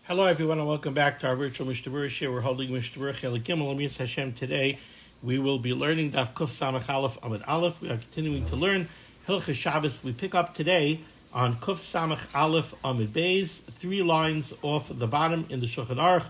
Hello, everyone, and welcome back to our virtual Mishnah Berurah share. We're holding Mishnah Berurah Chelik Gimel. Amias Hashem. Today, we will be learning Daf Kuf Samach Aleph Amud Aleph. We are continuing to learn Hilchos Shabbos. We pick up today on Kuf Samach Aleph Amud Beis, 3 lines off the bottom in the Shulchan Aruch,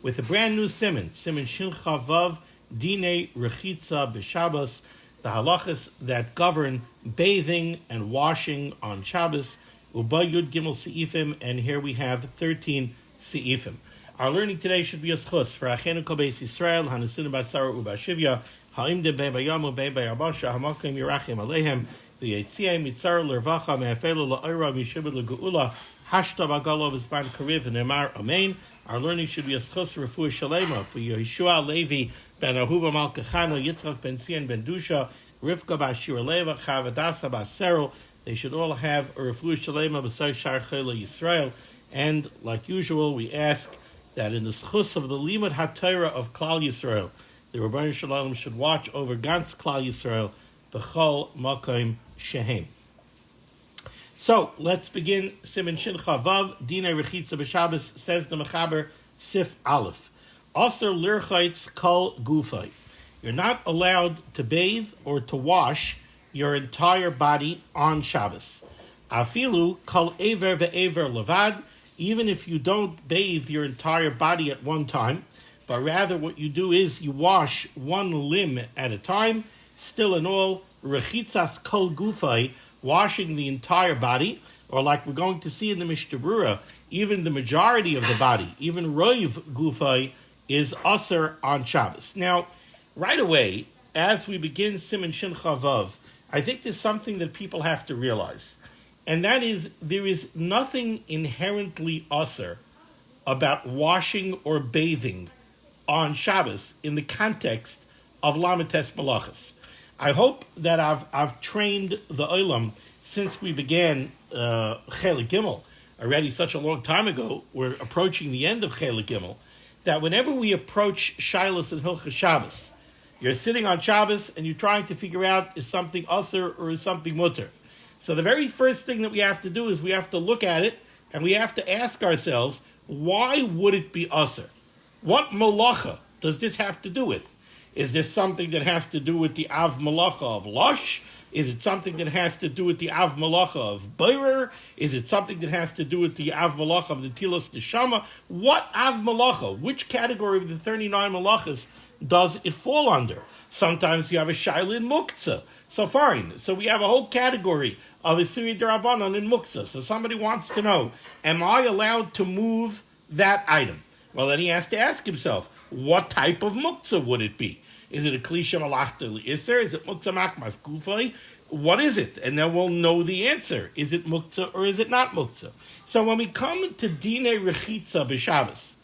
with a brand new siman, Siman Shin Chavav Dinei Rechitza B'Shabbos, the halachas that govern bathing and washing on Shabbos. Uba Yud Gimel Seifim, and here we have 13 Seifim. Our learning today should be a schus for Achenu Kol Beis Yisrael, Hanasunim Basara Ubashivya, Ha'imdim Bei Bayamu Bei Bayabasha, Hamakim Yerachim Alehem, V'Yetziah Mitzar L'Rvacha Me'afelu L'Oira Mishibud L'Geula, Hashta Bagalo V'Zban Kariv V'Nemar Amen. Our learning should be a schus for Refuah Shalema for Yeshua Levi Ben Ahuva Malkechano, Yitzchak Ben Tzion Ben Dusha, Rivka Bashir Leva, Chavadasa Basero. They should all have a Refuah Shalema B'Sai Shar Chayla Yisrael. And like usual, we ask that in the schus of the limud HaTorah of Klal Yisrael, the Rebbeinu Shalom should watch over Gans Klal Yisrael, B'chol Makom Shehem. So let's begin. Siman Shin Chavav Dinei Rechitza B'Shabbos, says the Mechaber Sif Aleph. Aser Lirchaitz Kol Gufay. You're not allowed to bathe or to wash your entire body on Shabbos. Afilu Kol Ever Ve'ever Levad. Even if you don't bathe your entire body at one time, but rather what you do is you wash one limb at a time, still in all, rechitzas kol gufay, washing the entire body, or like we're going to see in the Mishnah Berurah, even the majority of the body, even roiv gufay, is aser on Shabbos. Now, right away, as we begin Siman Shin Chavav, I think there's something that people have to realize. And that is, there is nothing inherently usher about washing or bathing on Shabbos in the context of Lamites Malachas. I hope that I've trained the Olam since we began Chelik Gimel, already such a long time ago. We're approaching the end of Chelik Gimel, that whenever we approach Shilas and Hilchos Shabbos, you're sitting on Shabbos and you're trying to figure out, is something usher or is something mutter? So the very first thing that we have to do is we have to look at it and we have to ask ourselves, why would it be usher? What malacha does this have to do with? Is this something that has to do with the av malacha of lush? Is it something that has to do with the av malacha of boirer? Is it something that has to do with the av malacha of the tilas neshama? What av malacha? Which category of the 39 malachas does it fall under? Sometimes you have a shaila in muktzah. So fine. So we have a whole category of Isuri Darabanan in Muktzah. So somebody wants to know, am I allowed to move that item? Well, then he has to ask himself, what type of Muktzah would it be? Is it a Klisha Malachta L'Isser? Is it Muktzah Machmas Kufay? What is it? And then we'll know the answer. Is it Muktzah or is it not Muktzah? So when we come to Dinei Rechitza B'Shabbos,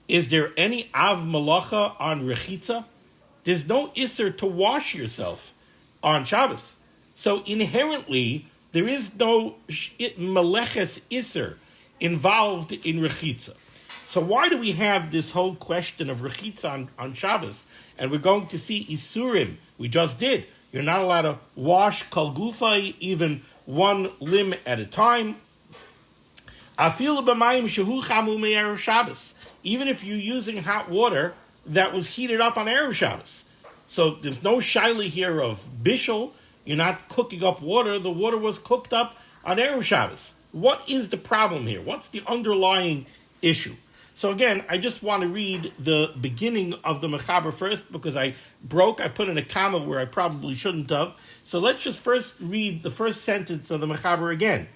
is there any Av Malacha on Rechitza? There's no Isser to wash yourself on Shabbos. So inherently, there is no meleches iser involved in rechitza. So why do we have this whole question of rechitza on Shabbos? And we're going to see isurim. We just did. You're not allowed to wash kol gufay, even one limb at a time. Afilu b'mayim shehu chamu me'erev Shabbos. Even if you're using hot water that was heated up on erev Shabbos. So there's no shaila here of bishul. You're not cooking up water. The water was cooked up on Erev Shabbos. What is the problem here? What's the underlying issue? So again, I just want to read the beginning of the Mechaber first because I put in a comma where I probably shouldn't have. So let's just first read the first sentence of the Mechaber again.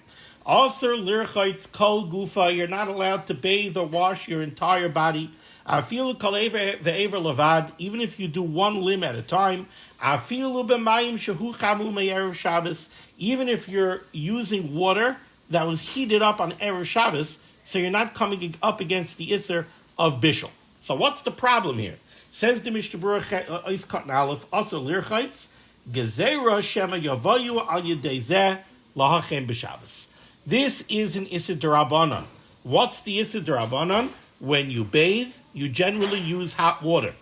Aser lirchaitz kol gufa. You're not allowed to bathe or wash your entire body. Afilu kol ve'ever levad, even if you do one limb at a time. Afilu b'mayim shehu chamu me'erev Shabbos, even if you're using water that was heated up on erev Shabbos, so you're not coming up against the isser of bishul. So what's the problem here? Says the Mishnah Berurah Ois Katan Aleph, Aser lirchaitz gezerah shema yavayu al yedei zeh lahachem b'Shabbos. This is an isser d'Rabbanan. What's the isser d'Rabbanan? When you bathe, you generally use hot water.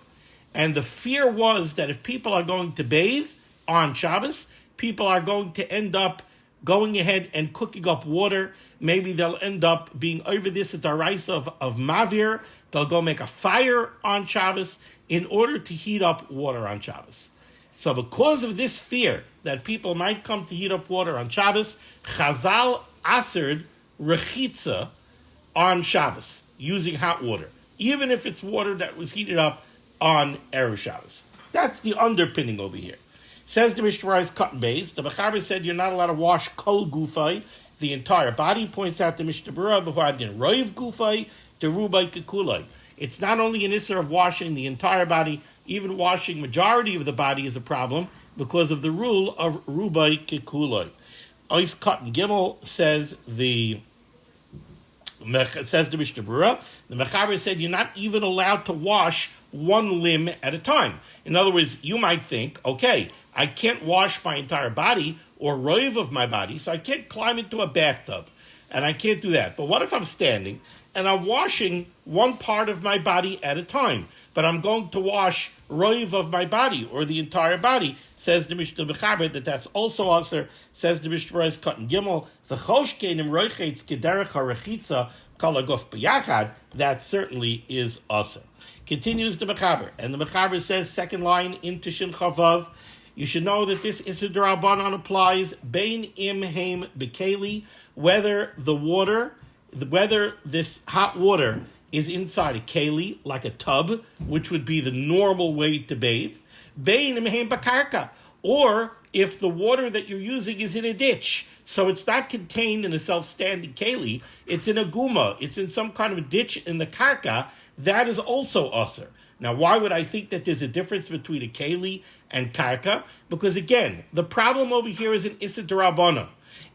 And the fear was that if people are going to bathe on Shabbos, people are going to end up going ahead and cooking up water. Maybe they'll end up being over this at the rice of Mavir. They'll go make a fire on Shabbos in order to heat up water on Shabbos. So because of this fear that people might come to heat up water on Shabbos, Chazal asered rechitza on Shabbos, using hot water, even if it's water that was heated up on Erev Shabbos. That's the underpinning over here. Says the Mishnah Berurah's cotton base. The Mechaber said you're not allowed to wash kol gufay, the entire body. Points out the Mishnah Berurah, b'huadin roiv gufay, the rubai kekulay. It's not only an issur of washing the entire body, even washing majority of the body is a problem because of the rule of rubai kekulay. Ois cotton gimel says the Mishnah Berurah. The Mechaber said you're not even allowed to wash one limb at a time. In other words, you might think, okay, I can't wash my entire body or roiv of my body, so I can't climb into a bathtub, and I can't do that. But what if I'm standing and I'm washing one part of my body at a time, but I'm going to wash roiv of my body or the entire body? Says the Mishnah Berurah that's also aser. Says the Mishnah Berurah's cotton gimel, v'choshkenim roichetz kederech harechitza kalaguf b'yachad. That certainly is aser. Continues the Mechaber, and the Mechaber says, second line into Shin Chavav, you should know that this Issur D'Rabbanan applies bein im heim bekeli, whether this hot water is inside a keli, like a tub, which would be the normal way to bathe, bein im heim bakarka, or if the water that you're using is in a ditch, so it's not contained in a self-standing keli, it's in a guma, it's in some kind of a ditch in the karka, that is also aser. Now, why would I think that there's a difference between a keli and karka? Because again, the problem over here is an Issur D'Rabbanan.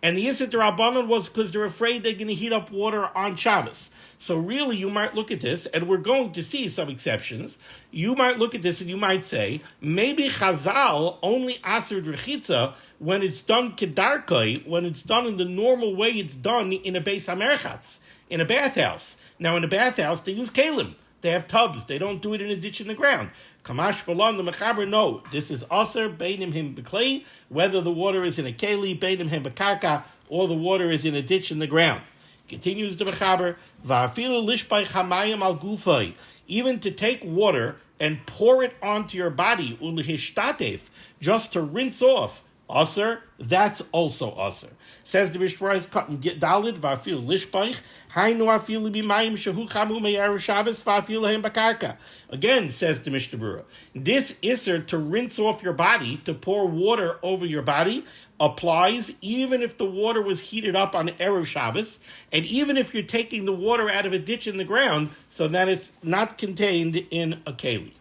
And the Issur D'Rabbanan was because they're afraid they're going to heat up water on Shabbos. So really, you might look at this, and we're going to see some exceptions. You might look at this and you might say, maybe Chazal only asered rechitza when it's done kedarkoi, when it's done in the normal way it's done in a beis hamerchatz, in a bathhouse. Now, in a bathhouse, they use kalim. They have tubs. They don't do it in a ditch in the ground. Kamash Balan, the Mechaber, no. This is aser, beinim him beklei, whether the water is in a keli, beinim him bekarka, or the water is in a ditch in the ground. Continues the Mechaber, va'afilu lishbay chamayim al gufay, even to take water and pour it onto your body, ulihishtatef, just to rinse off, aser, that's also aser. Says the Mishnah Berurah's cotton dalid va'afil lishpaich hainu afil b'mayim shehu chamu me'erev Shabbos va'afil lahem bakarka. Again, says the Mishnah Berurah, this issur to rinse off your body, to pour water over your body, applies even if the water was heated up on erev Shabbos, and even if you're taking the water out of a ditch in the ground, so that it's not contained in a keli.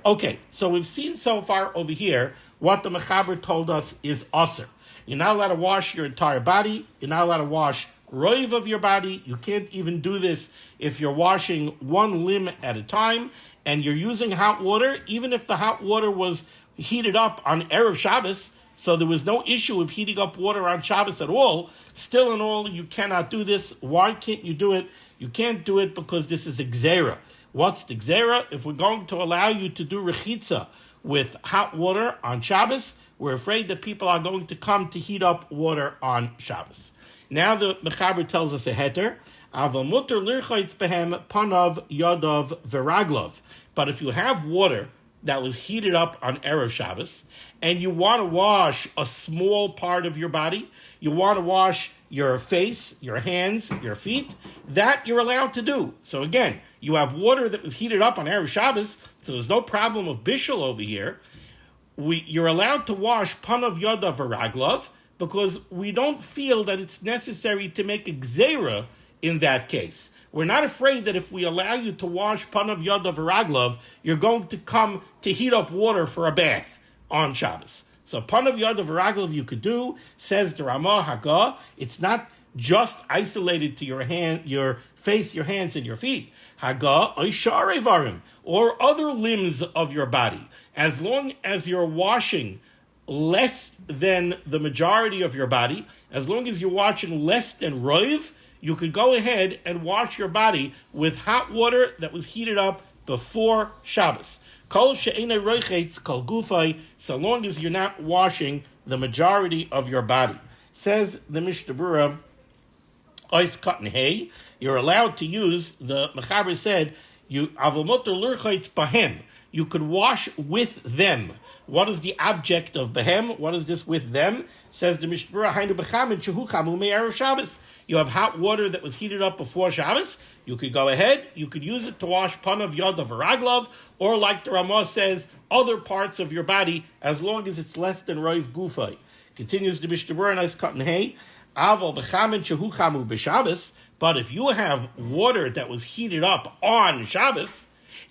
Okay, so we've seen so far over here what the Mechaber told us is aser. You're not allowed to wash your entire body. You're not allowed to wash roiv of your body. You can't even do this if you're washing one limb at a time, and you're using hot water, even if the hot water was heated up on Erev Shabbos, so there was no issue of heating up water on Shabbos at all. Still in all, you cannot do this. Why can't you do it? You can't do it because this is a gzera. What's the gzera? If we're going to allow you to do rechitza with hot water on Shabbos, we're afraid that people are going to come to heat up water on Shabbos. Now the Mechaber tells us a heter. Aval muter lirchaytz behem panav yadav veraglov. But if you have water that was heated up on Erev Shabbos, and you want to wash a small part of your body, you want to wash your face, your hands, your feet, that you're allowed to do. So again, you have water that was heated up on Erev Shabbos, so there's no problem of bishul over here. You're allowed to wash panav yadav veraglov, because we don't feel that it's necessary to make a gzera in that case. We're not afraid that if we allow you to wash panav yadav veraglov, you're going to come to heat up water for a bath on Shabbos. So panav yadav veraglov you could do, says the Ramah Hagah. It's not just isolated to your hand, your face, your hands, and your feet. Hagah oishare varim, or other limbs of your body. As long as you're washing less than the majority of your body, as long as you're washing less than roiv, you could go ahead and wash your body with hot water that was heated up before Shabbos. Kol she'enei roichetz kol gufay, so long as you're not washing the majority of your body. Says the Mishnah Berurah, Ois cotton hay, you're allowed to use, the Mechaber said, you could wash with them. What is the object of behem? What is this with them? Says the Mishnah Berurah, you have hot water that was heated up before Shabbos. You could go ahead, you could use it to wash panav, yadav, v'raglov, or like the Ramah says, other parts of your body, as long as it's less than roiv gufay. Continues the Mishnah Berurah, nice cotton hay. Aval b'chamin shehu chamu b'Shabbos. But if you have water that was heated up on Shabbos,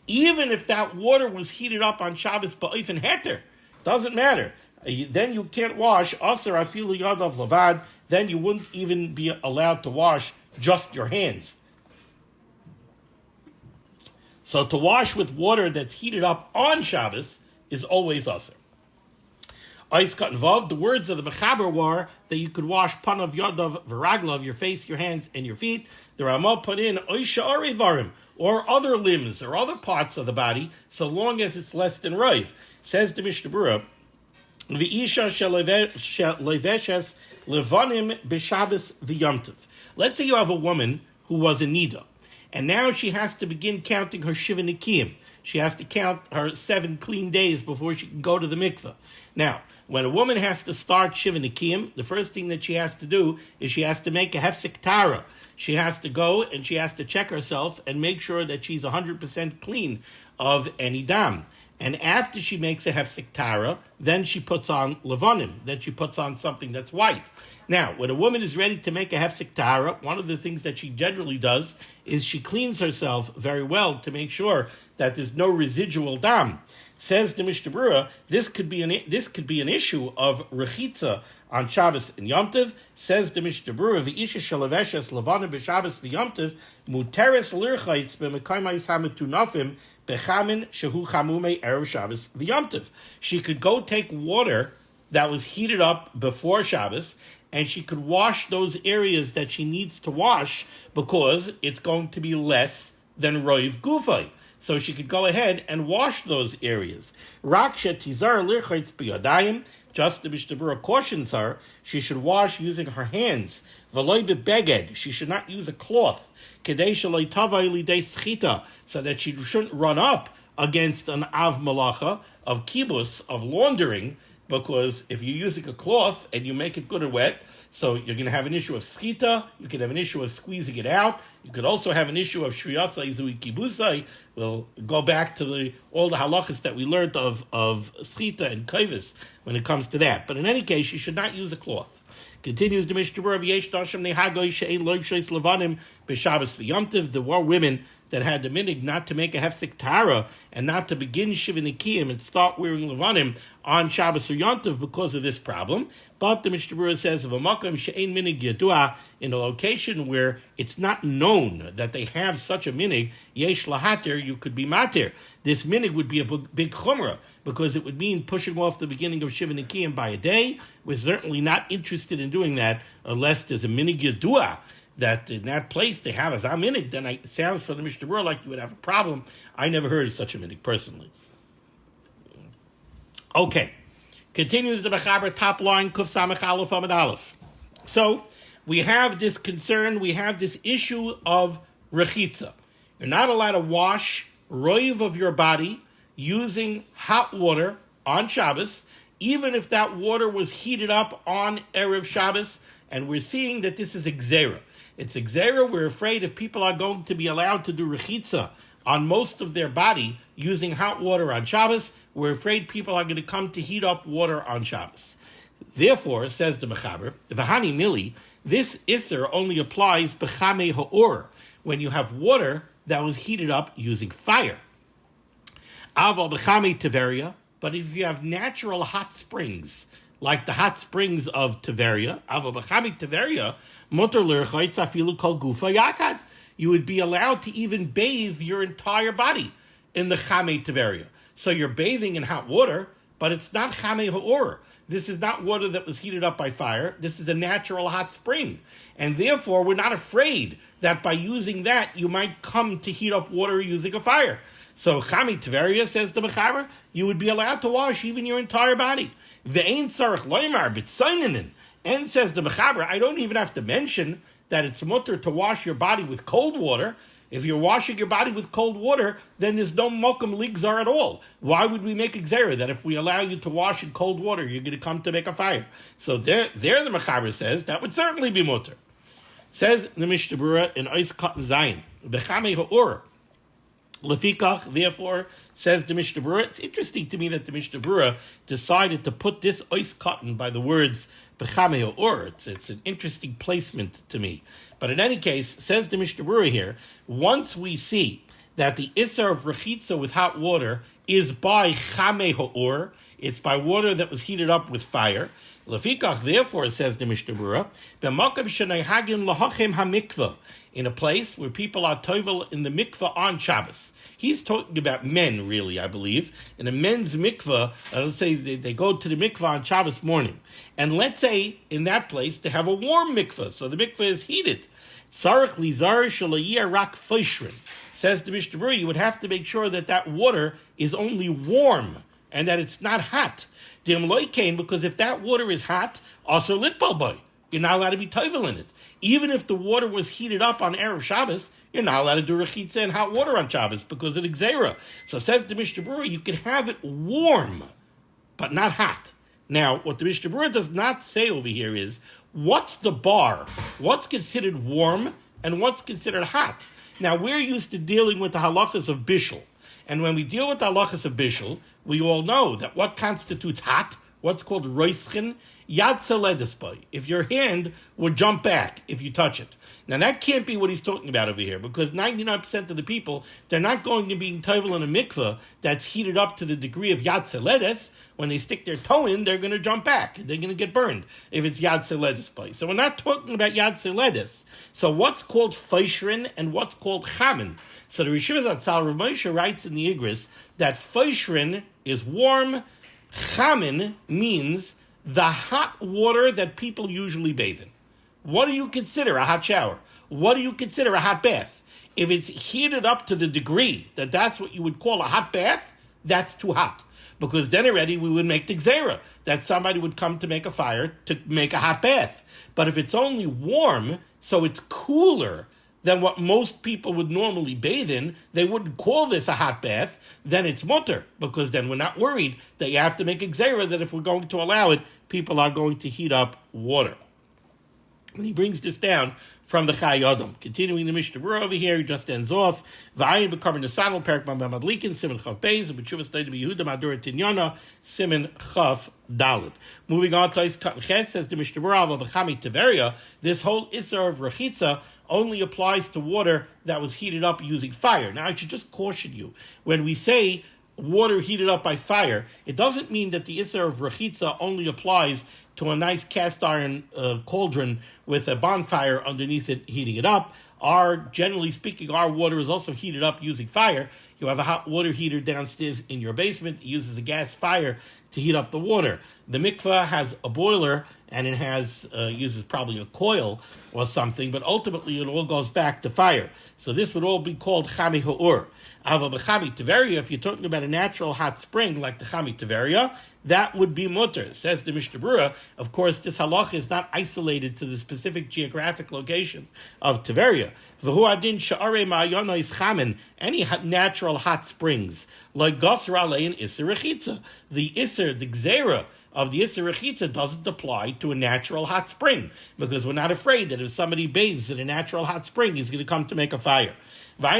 even if that water was heated up on Shabbos ba'ofen heter, doesn't matter. Then you can't wash aser afilu yadav lavad. Then you wouldn't even be allowed to wash just your hands. So to wash with water that's heated up on Shabbos is always aser. The words of the Mechaber were that you could wash panav, yadav, v'raglov, your face, your hands, and your feet. The Ramah put in oisha arivarim, or other limbs, or other parts of the body, so long as it's less than roiv. Says the Mishnah Berurah, v'isha sheleveshes levanim b'Shabbos v'yomtiv. Let's say you have a woman who was a nida, and now she has to begin counting her shiva nikiyim. She has to count her 7 clean days before she can go to the mikveh. Now, when a woman has to start shiva nikiyim, the first thing that she has to do is she has to make a hefsek tara. She has to go and she has to check herself and make sure that she's 100% clean of any dam. And after she makes a hefsek tara, then she puts on levanim. Then she puts on something that's white. Now, when a woman is ready to make a hefsek tara, one of the things that she generally does is she cleans herself very well to make sure that there's no residual dam. Says the Mishnah Berurah, this could be an issue of rechitza on Shabbos and Yom Tov. Says the Mishnah Berurah, v'isha shalaveshes levanim b'Shabbos v'Yom Tov muteres lirchaitz b'mekaymais hametunafim bechamin shehu chamume erev Shabbos v'Yom Tov. She could go take water that was heated up before Shabbos, and she could wash those areas that she needs to wash because it's going to be less than roiv gufay. So she could go ahead and wash those areas. Raksha tizar lirchaitz b'yadayim. Just the Mishnah Berurah cautions her, she should wash using her hands. V'loy bebeged. She should not use a cloth. Kedei shaloi tavai lidei schita. So that she shouldn't run up against an av malacha of kibus, of laundering, because if you're using a cloth and you make it good and wet, so you're going to have an issue of schita, you could have an issue of squeezing it out, you could also have an issue of shriyasai zui kibusai. We'll go back to all the halachas that we learned of schita and kaivis when it comes to that. But in any case, you should not use a cloth. Continues the Mishnah Berurah, v'yesh dasham nehagoy she'ein loy sheis levanim b'Shabbos v'Yom Tov. There were women that had the minig not to make a hefsek tara and not to begin shiva nikiyim and start wearing levanim on Shabbos or Yom Tov because of this problem. But the Mishnah Berurah says, v'makom she'ein minig yadua, in a location where it's not known that they have such a minig, yesh lahatir, you could be matir. This minig would be a big chumrah, because it would mean pushing off the beginning of Shiva Nikiyim by a day. We're certainly not interested in doing that unless there's a minig yadua that in that place they have as a minig. Then it sounds from the Mishnah Berurah like you would have a problem. I never heard of such a minig personally. Okay. Continues the Mechaber, top line, Kuf Samach Aleph Amud Aleph. So we have this concern, we have this issue of rechitza. You're not allowed to wash roiv of your body using hot water on Shabbos, even if that water was heated up on Erev Shabbos, and we're seeing that this is a gzera. It's a gzera. We're afraid if people are going to be allowed to do rechitza on most of their body using hot water on Shabbos, we're afraid people are going to come to heat up water on Shabbos. Therefore, says the Mechaber, v'hani mili, this isser only applies b'chame ha'or, when you have water that was heated up using fire. Aval b'chame Tiveria, but if you have natural hot springs, like the hot springs of Tiveria, aval b'chame Tiveria, mutar l'irchaytz afilu kol gufa yakad. You would be allowed to even bathe your entire body in the chame Tiveria. So you're bathing in hot water, but it's not chame ha'or. This is not water that was heated up by fire. This is a natural hot spring. And therefore, we're not afraid that by using that, you might come to heat up water using a fire. So, Chami Tveria, says the Mechaber, you would be allowed to wash even your entire body. Ve'ein tzarech loymar b'tzayninin. And says the Mechaber, I don't even have to mention that it's mutter to wash your body with cold water. If you're washing your body with cold water, then there's no mokum ligzar at all. Why would we make a gzera that if we allow you to wash in cold water, you're going to come to make a fire? So there the Mechaber says that would certainly be mutter. Says the Mishnah Berurah in Ois Katan Zayin, Bechame Ha'or. Lefikach, therefore, says the Mishnah Berurah. It's interesting to me that the Mishnah Berurah decided to put this Ois Katan by the words Bechame Ha'or. It's an interesting placement to me. But in any case, says the Mishnah Berurah here, once we see that the Isser of Rechitza with hot water is by Chame Ha'or, it's by water that was heated up with fire. Lefikach, therefore, says the Mishnah Berurah, B'makam shenayhagin lahachem hamikvah, in a place where people are tovel in the mikvah on Shabbos. He's talking about men, really, I believe. In a men's mikvah, let's say they go to the mikvah on Shabbos morning. And let's say, in that place, they have a warm mikvah, so the mikvah is heated. Sarach lizar shalayir rak feishrin. Says the Mishnah Berurah, you would have to make sure that that water is only warm, and that it's not hot. Because if that water is hot, also litpal boy, you're not allowed to be tovel in it. Even if the water was heated up on Erev Shabbos, you're not allowed to do rechitza and hot water on Shabbos because of the gzera. So says the Mishnah Berurah, you can have it warm, but not hot. Now, what the Mishnah Berurah does not say over here is, what's the bar? What's considered warm and what's considered hot? Now, we're used to dealing with the halachas of bishul. And when we deal with the halachas of bishul, we all know that what constitutes hot, what's called roischen, yad seledespai. If your hand would jump back if you touch it. Now that can't be what he's talking about over here, because 99% of the people, they're not going to be tovel in a mikveh that's heated up to the degree of yad seledes. When they stick their toe in, they're going to jump back. They're going to get burned if it's yad seledespai. So we're not talking about yad seledes. So what's called feishrin and what's called chamin? So the Rishiv Zatzal Rav Moshe writes in the Igris that feishrin is warm, chamin means the hot water that people usually bathe in. What do you consider a hot shower? What do you consider a hot bath? If it's heated up to the degree that that's what you would call a hot bath, that's too hot. Because then already we would make the gzera, that somebody would come to make a fire to make a hot bath. But if it's only warm, so it's cooler than what most people would normally bathe in, they wouldn't call this a hot bath, then it's mutter, because then we're not worried that you have to make a gzera, that if we're going to allow it, people are going to heat up water. And he brings this down from the Chai Adam. Continuing the Mishnah Berurah over here, he just ends off. V'ayin b'karban nesanel perik b'mad madlikin simin chaf beis b'tshuvas neidim b'Yehuda madura tinyana simin chaf dalid. Moving on to Ois Katan Ches, says the Mishnah Berurah b'chami teveria. This whole isser of rechitza only applies to water that was heated up using fire. Now I should just caution you, when we say water heated up by fire, it doesn't mean that the isser of rechitza only applies to a nice cast iron cauldron with a bonfire underneath it, heating it up. Generally speaking, our water is also heated up using fire. You have a hot water heater downstairs in your basement. It uses a gas fire to heat up the water. The mikveh has a boiler, and it has uses probably a coil or something, but ultimately it all goes back to fire. So this would all be called chami ha'or. Ava b'chami teveria, if you're talking about a natural hot spring like the chami teveria, that would be mutter. Says the Mishnah Berurah, of course, this halacha is not isolated to the specific geographic location of Tiveria. V'hu adin sha'arei ma'ayano is chamin, any natural hot springs, like gosra alein iser rechitza. The iser, the gzera of the iser rechitza doesn't apply to a natural hot spring, because we're not afraid that if somebody bathes in a natural hot spring, he's going to come to make a fire. Let's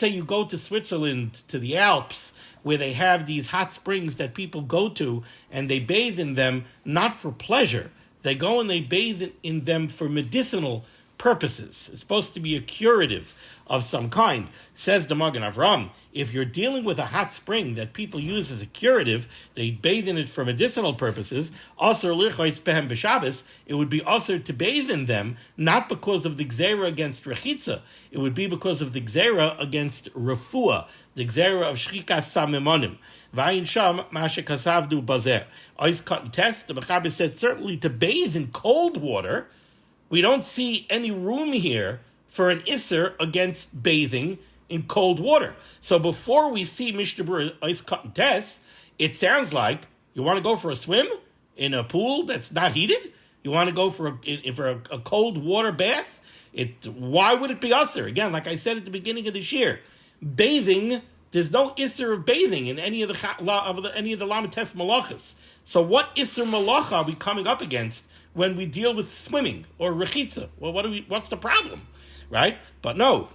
say you go to Switzerland, to the Alps, where they have these hot springs that people go to, and they bathe in them not for pleasure. They go and they bathe in them for medicinal purposes. It's supposed to be a curative of some kind. Says the Magen Avram, if you're dealing with a hot spring that people use as a curative, they bathe in it for medicinal purposes, also it would be also to bathe in them, not because of the gzera against rechitza, it would be because of the gzera against refuah, the gzera of shchikas samimonim. Vayin sham mashe kasavdu bazer. Ois Katan Tes, the Mechaber said certainly to bathe in cold water. We don't see any room here for an isser against bathing in cold water. So before we see Mishnah Berurah ice cut and test, it sounds like you want to go for a swim in a pool that's not heated. You want to go for a cold water bath. Why would it be usher? Again, like I said at the beginning of this year, bathing. There's no isser of bathing in any of the limud test malachas. So what isser malacha are we coming up against when we deal with swimming or rechitza? Well, what's the problem, right? But no.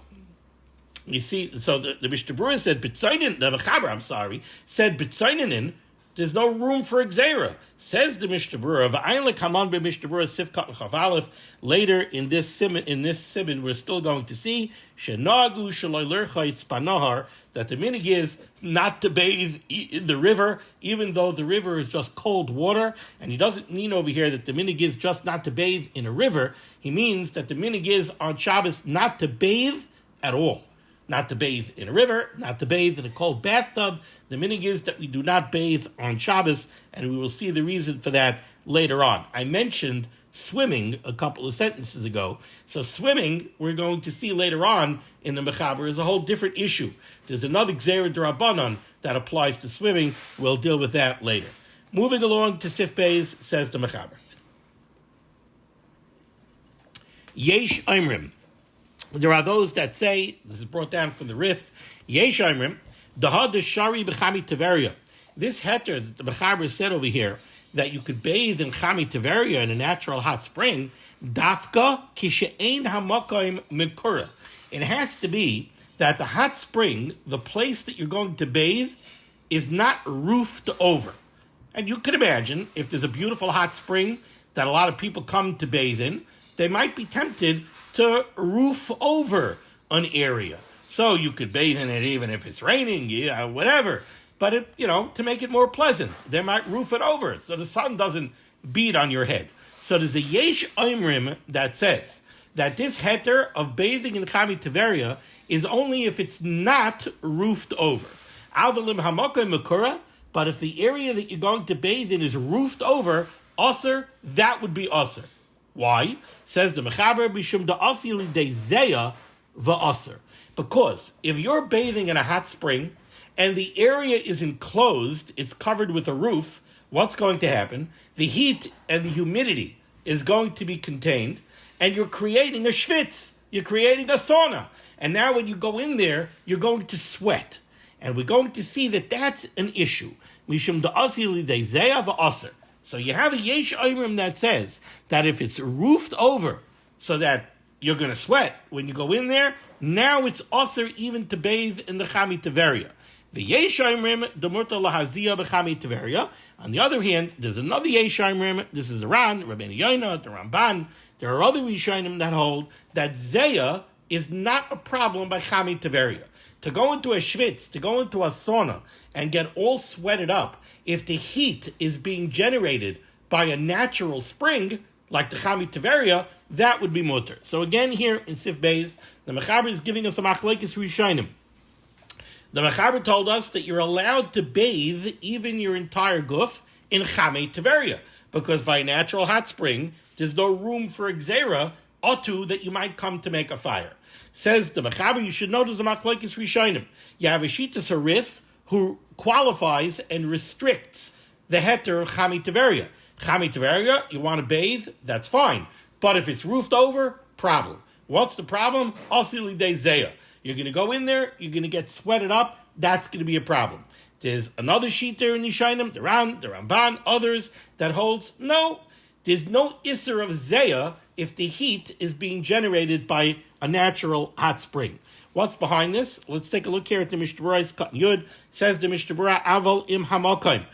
You see, so the Mishnah Berurah said, the Mechaber, said B'tzainanin, there's no room for Xera. Says the Mishnah Berurah, V'ayin lekaman b'Mishnah Berurah Sifkat Chav Aleph. Later in this siman, we're still going to see Shenagu Shaloi Lercha Yitzpanahar, that the minig is not to bathe in the river, even though the river is just cold water. And he doesn't mean over here that the minig is just not to bathe in a river. He means that the minig is on Shabbos not to bathe at all. Not to bathe in a river, not to bathe in a cold bathtub. The minig is that we do not bathe on Shabbos, and we will see the reason for that later on. I mentioned swimming a couple of sentences ago. So swimming, we're going to see later on in the Mechaber, is a whole different issue. There's another Gzera D'Rabbanan that applies to swimming. We'll deal with that later. Moving along to Sif Beis, says the Mechaber. Yesh Imrim. There are those that say, this is brought down from the Rif, Yesh Imrim, Dahad Shari B'chami Tiveria. This heter that the Mechaber said over here, that you could bathe in Chami Tiveria in a natural hot spring, Dafka Kishe'ein HaMakoim Mikura. It has to be that the hot spring, the place that you're going to bathe, is not roofed over. And you could imagine, if there's a beautiful hot spring that a lot of people come to bathe in, they might be tempted to roof over an area. So you could bathe in it even if it's raining, whatever. But, to make it more pleasant, they might roof it over so the sun doesn't beat on your head. So there's a Yesh Imrim that says that this heter of bathing in Chami Tiveria is only if it's not roofed over. Avalim Hamakoy Makura, but if the area that you're going to bathe in is roofed over, Aser, that would be Aser. Why? Says the Mechaber, Bishum da'asi lidei zeya va'aser. Because if you're bathing in a hot spring and the area is enclosed, it's covered with a roof, what's going to happen? The heat and the humidity is going to be contained, and you're creating a schwitz, you're creating a sauna. And now when you go in there, you're going to sweat. And we're going to see that that's an issue. Mishum da'asi lidei zeya va'aser. So you have a Yesh Imrim that says that if it's roofed over so that you're going to sweat when you go in there, now it's also even to bathe in the Chami Tiveria. The Yesh Imrim, Demurta Lahazia B'Chami Tiveria. On the other hand, there's another Yesh Imrim, this is the Ran, Rabbeinu Yonah, the Ramban. There are other Rishonim that hold that Zeya is not a problem by Chami Tiveria. To go into a schwitz, to go into a sauna, and get all sweated up, if the heat is being generated by a natural spring, like the Chami Tiveria, that would be mutter. So again, here in Sif Beis, the Mechaber is giving us a machlekes Rishonim. The Mechaber told us that you're allowed to bathe even your entire guf in Chami Tiveria, because by a natural hot spring, there's no room for Xera, otu, that you might come to make a fire. Says the Mechaber, you should know there's a machlekes Rishonim. You have a Shitas Harif, who qualifies and restricts the heter of Chami Tiveria. Chami Tiveria, you want to bathe, that's fine. But if it's roofed over, problem. What's the problem? Asili de Zeya. You're going to go in there, you're going to get sweated up, that's going to be a problem. There's another sheet there in Yishainim, the Ran, the Ramban, others, that holds, no, there's no Isser of Zeya if the heat is being generated by a natural hot spring. What's behind this? Let's take a look here at the Mishnah Berurah. Cut Yud says the Mishnah Berurah, Aval im Hamakim.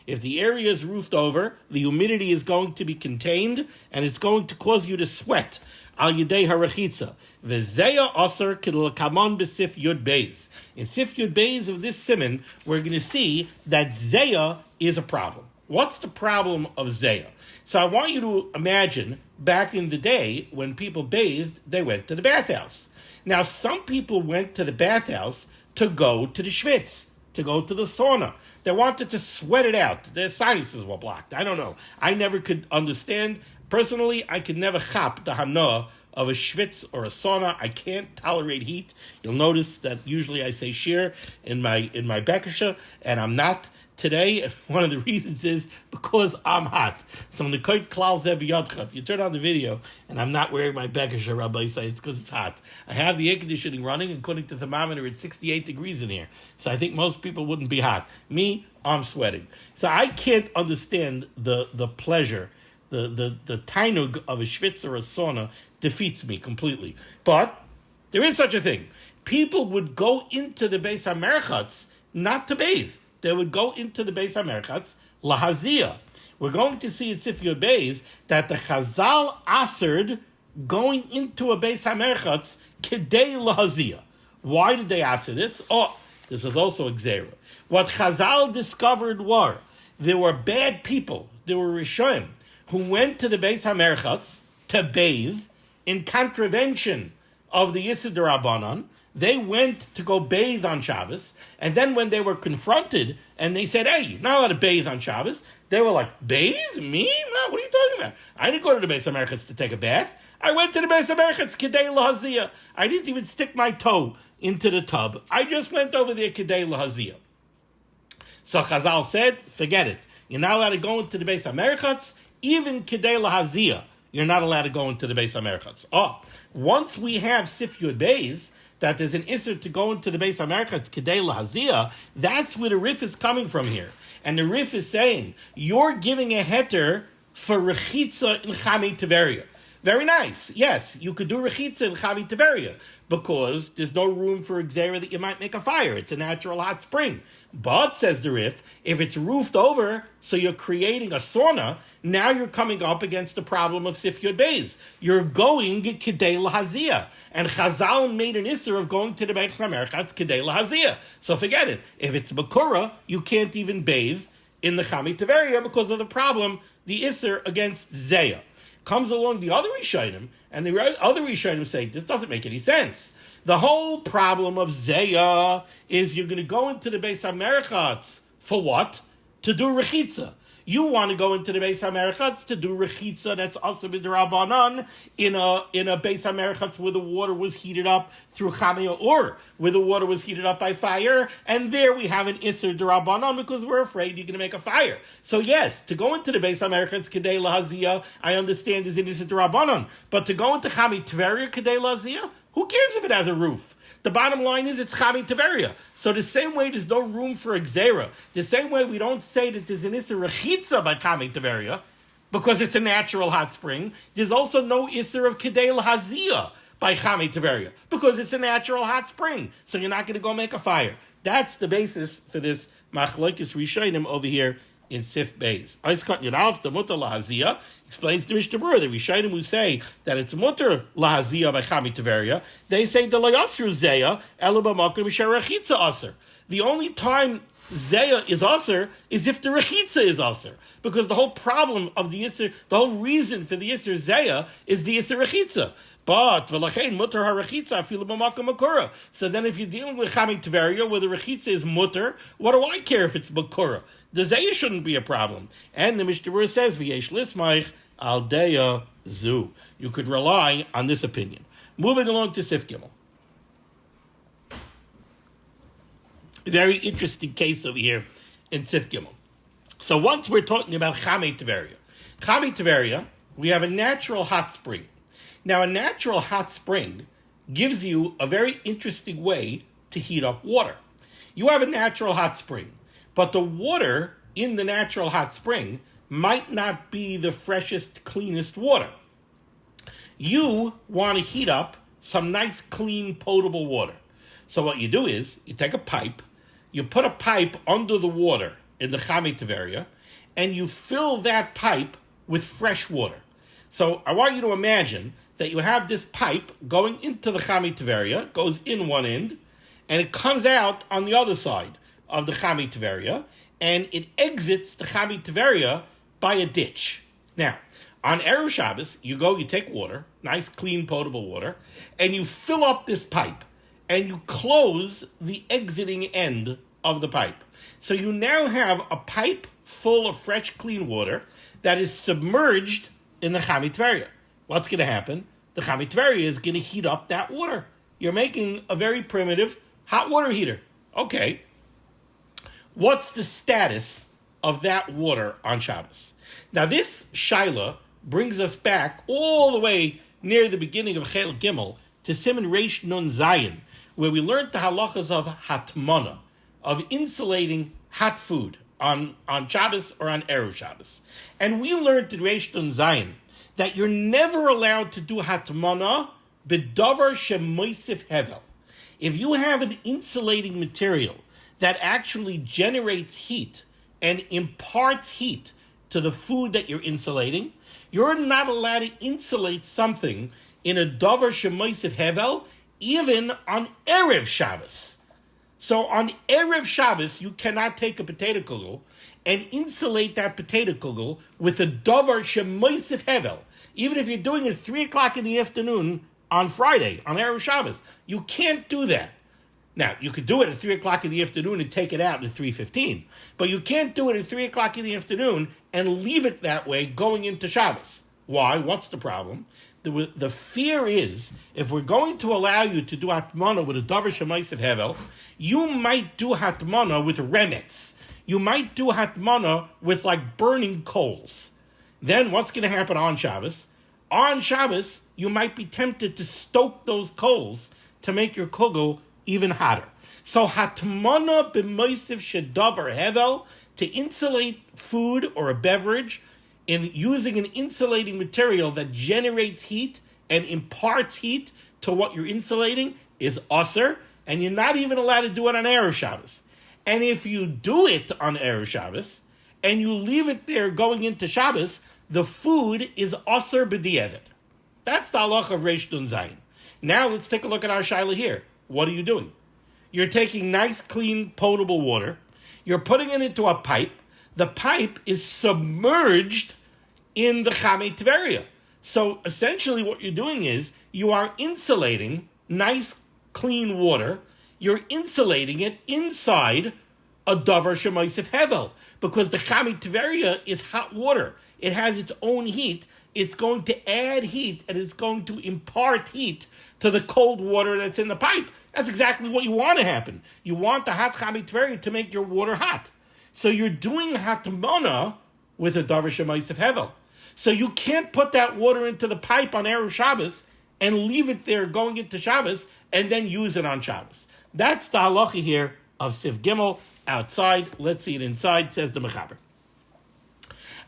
If the area is roofed over, the humidity is going to be contained, and it's going to cause you to sweat. Al yedei harachitza. V'zeya aser k'l'kamon b'sif Yud Beis. In Sif Yud Beis of this siman, we're going to see that zeya is a problem. What's the problem of zeya? So I want you to imagine back in the day when people bathed, they went to the bathhouse. Now, some people went to the bathhouse to go to the schwitz, to go to the sauna. They wanted to sweat it out. Their sinuses were blocked. I don't know. I never could understand. Personally, I could never chop the hana of a schwitz or a sauna. I can't tolerate heat. You'll notice that usually I say shir in my bekasha, and I'm not today. One of the reasons is because I'm hot. So when the koit klal zeh b'yadcha, if you turn on the video and I'm not wearing my bekasha, Rabbi say it's because it's hot. I have the air conditioning running, and according to the thermometer, it's 68 degrees in here. So I think most people wouldn't be hot. Me, I'm sweating. So I can't understand the pleasure. The tainug of a schwitz or a sauna defeats me completely. But there is such a thing. People would go into the Beis HaMerchatz not to bathe. They would go into the Beis HaMerchatz lahazia. We're going to see in Sifyot Beis that the Chazal asered going into a Beis HaMerchatz kedei lahazia. Why did they aser this? Oh, this was also a gzera. What Chazal discovered were there were bad people, there were Rishonim, who went to the Beis HaMerchatz to bathe in contravention of the Yisur D'Rabbanan. They went to go bathe on Shabbos, and then when they were confronted and they said, hey, you're not allowed to bathe on Shabbos, they were like, bathe? Me? No, what are you talking about? I didn't go to the Beis HaMerchatz to take a bath. I went to the Beis HaMerchatz kedei lahazia. I didn't even stick my toe into the tub. I just went over there kedei lahazia. So Chazal said, forget it. You're not allowed to go into the Beis HaMerchatz. Even kedei lahazia, you're not allowed to go into the Beis HaMerchatz. Oh, once we have Sifyot Beis, that there's an issur to go into the Beis HaMerchatz kedei lahazia, that's where the Rif is coming from here. And the Rif is saying, you're giving a heter for rechitza in Chami Teveria. Very nice. Yes, you could do rechitza in Chami Teveria because there's no room for gzera that you might make a fire. It's a natural hot spring. But, says the Rif, if it's roofed over, so you're creating a sauna, now you're coming up against the problem of Sifyot Beis. You're going kedei lahazia. And Chazal made an issur of going to the Beis HaMerchatz kedei lahazia. So forget it. If it's Bekurah, you can't even bathe in the Chami Teveria because of the problem, the issur against Zeya. Comes along the other Rishonim, and the other Rishonim say, this doesn't make any sense. The whole problem of Zeya is you're going to go into the Beis HaMerchatz for what? To do rechitza. You want to go into the Beis HaMerchatz to do rechitza that's also b'd'Rabbanan in a Beis HaMerchatz where the water was heated up through chamia or where the water was heated up by fire, and there we have an issur d'Rabbanan because we're afraid you're going to make a fire. So yes, to go into the Beis HaMerchatz kedei lahazia, I understand is an issur d'Rabbanan, but to go into Chami Teveria kedei lahazia, who cares if it has a roof? The bottom line is it's Chami Teveria. So the same way there's no room for a gzera, the same way we don't say that there's an issur rechitza by Chami Teveria, because it's a natural hot spring, there's also no issur of kedei lahazia by Chami Teveria, because it's a natural hot spring. So you're not going to go make a fire. That's the basis for this machlokes rishonim over here in Sif Beis. Oiskat Yudalf, the mutter lahazia, explains the Mishnah Berurah. The Rishonim who say that it's mutter lahazia by Chami Teveria, they say the layasru zeya elu b'makom sherechitza aser. The only time zeya is aser is if the rechitza is aser, because the whole problem of the issur, the whole reason for the issur zeya is the issur rechitza. But v'lachein mutter harechitza afilu b'makom makura. So then, if you're dealing with Chami Teveria where the rechitza is mutter, what do I care if it's makura? The Zayah shouldn't be a problem. And the Mishnah Berurah says, V'yesh lismaich al deya zu. You could rely on this opinion. Moving along to Sif Gimel. Very interesting case over here in Sif Gimel. So once we're talking about Chami Teveria. Chami Teveria, we have a natural hot spring. Now a natural hot spring gives you a very interesting way to heat up water. You have a natural hot spring. But the water in the natural hot spring might not be the freshest, cleanest water. You want to heat up some nice, clean, potable water. So what you do is, you take a pipe, you put a pipe under the water in the Chami Teveria, and you fill that pipe with fresh water. So I want you to imagine that you have this pipe going into the Chami Teveria, goes in one end, and it comes out on the other side of the Chami Teveria, and it exits the Chami Teveria by a ditch. Now, on Erev Shabbos, you take water, nice, clean, potable water, and you fill up this pipe, and you close the exiting end of the pipe. So you now have a pipe full of fresh, clean water that is submerged in the Chami Teveria. What's going to happen? the Chametveria is going to heat up that water. You're making a very primitive hot water heater. Okay. What's the status of that water on Shabbos? Now, this Shaila brings us back all the way near the beginning of Chel Gimel to Siman Reish Nun Zayin, where we learned the halachas of hatmana, of insulating hot food on Shabbos or on Erev Shabbos. And we learned in Reish Nun Zayin that you're never allowed to do hatmana b'davar shemoisif hevel. If you have an insulating material that actually generates heat and imparts heat to the food that you're insulating, you're not allowed to insulate something in a davar shemoisif hevel, even on Erev Shabbos. So on Erev Shabbos, you cannot take a potato kugel and insulate that potato kugel with a davar shemoisif hevel. Even if you're doing it 3 o'clock in the afternoon on Friday, on Erev Shabbos, you can't do that. Now, you could do it at 3 o'clock in the afternoon and take it out at 3:15, but you can't do it at 3 o'clock in the afternoon and leave it that way going into Shabbos. Why? What's the problem? The fear is, if we're going to allow you to do hatmana with a davar shemoisif hevel, you might do hatmana with remets. You might do hatmana with like burning coals. Then what's going to happen on Shabbos? On Shabbos, you might be tempted to stoke those coals to make your kugel even hotter. So hatmana b'moisif shedavar hevel, to insulate food or a beverage in using an insulating material that generates heat and imparts heat to what you're insulating, is asur, and you're not even allowed to do it on Erev Shabbos. And if you do it on Erev Shabbos and you leave it there going into Shabbos, the food is asur b'di'evet. That's the halacha of Reish Nun Zayin. Now let's take a look at our shaila here. What are you doing? You're taking nice, clean, potable water. You're putting it into a pipe. The pipe is submerged in the Chametveria. So essentially what you're doing is you are insulating nice, clean water. You're insulating it inside a davar shemoisif hevel, because the Chametveria is hot water. It has its own heat. It's going to add heat, and it's going to impart heat to the cold water that's in the pipe. That's exactly what you want to happen. You want the hot Chametveria to make your water hot. So you're doing hatmana with a davar shemoisif hevel. So you can't put that water into the pipe on Erev Shabbos and leave it there going into Shabbos and then use it on Shabbos. That's the halacha here of Sif Gimel outside. Let's see it inside, says the Mechaber.